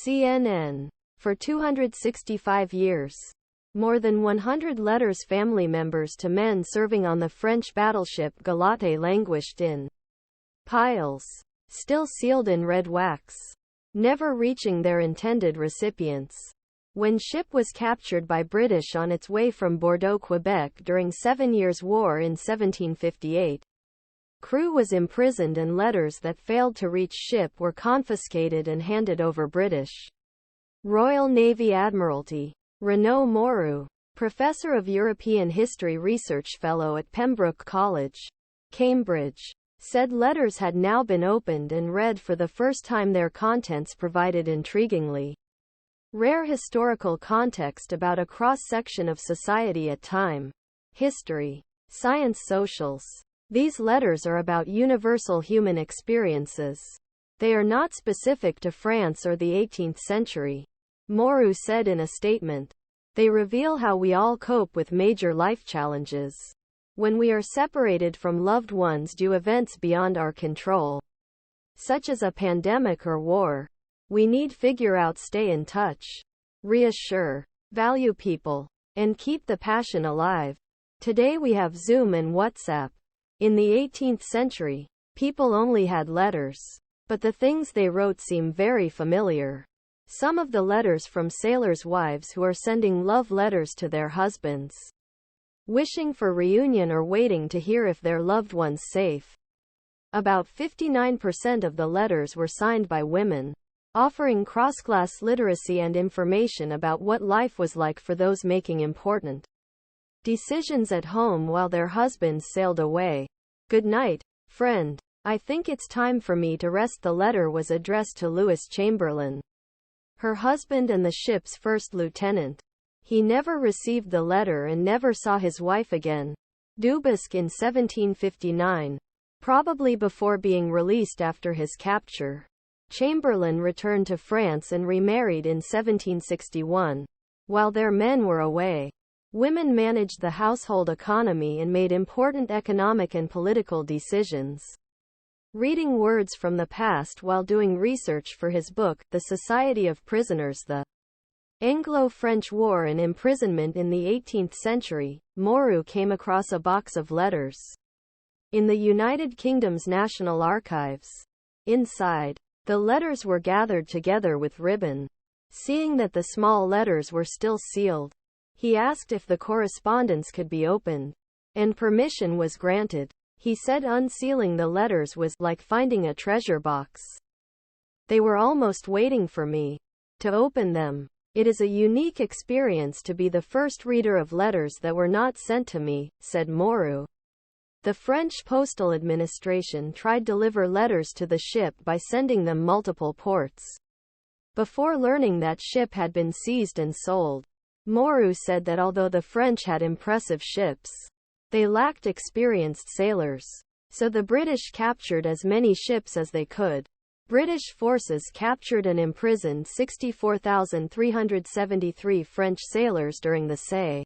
CNN. For 265 years. More than 100 letters family members to men serving on the French battleship Galate languished in piles, still sealed in red wax, never reaching their intended recipients. When ship was captured by British on its way from Bordeaux, Quebec during 7 Years' War in 1758, crew was imprisoned and letters that failed to reach ship were confiscated and handed over British Royal Navy Admiralty. Renaud Morieux, Professor of European History Research Fellow at Pembroke College, Cambridge, said letters had now been opened and read for the first time. Their contents provided intriguingly rare historical context about a cross-section of society at time, history, science, socials. These letters are about universal human experiences. They are not specific to France or the 18th century. Morieux said in a statement. They reveal how we all cope with major life challenges. When we are separated from loved ones due to events beyond our control, such as a pandemic or war, we need figure out, stay in touch, reassure, value people, and keep the passion alive. Today we have Zoom and WhatsApp. In the 18th century, people only had letters, but the things they wrote seem very familiar. Some of the letters from sailors' wives who are sending love letters to their husbands, wishing for reunion or waiting to hear if their loved one's safe. About 59% of the letters were signed by women, offering cross-class literacy and information about what life was like for those making important decisions at home while their husbands sailed away. Good night, friend. I think it's time for me to rest. The letter was addressed to Louis Chamberlain, her husband and the ship's first lieutenant. He never received the letter and never saw his wife again. Dubosc in 1759. Probably before being released after his capture. Chamberlain returned to France and remarried in 1761. While their men were away, women managed the household economy and made important economic and political decisions. Reading words from the past while doing research for his book, The Society of Prisoners, The Anglo-French War and Imprisonment in the 18th Century, Morieux came across a box of letters in the United Kingdom's National Archives. Inside, the letters were gathered together with ribbon. Seeing that the small letters were still sealed, he asked if the correspondence could be opened, and permission was granted. He said unsealing the letters was like finding a treasure box. They were almost waiting for me to open them. It is a unique experience to be the first reader of letters that were not sent to me, said Morieux. The French postal administration tried to deliver letters to the ship by sending them multiple ports, before learning that ship had been seized and sold. Morieux said that although the French had impressive ships, they lacked experienced sailors. So the British captured as many ships as they could. British forces captured and imprisoned 64,373 French sailors during the Say.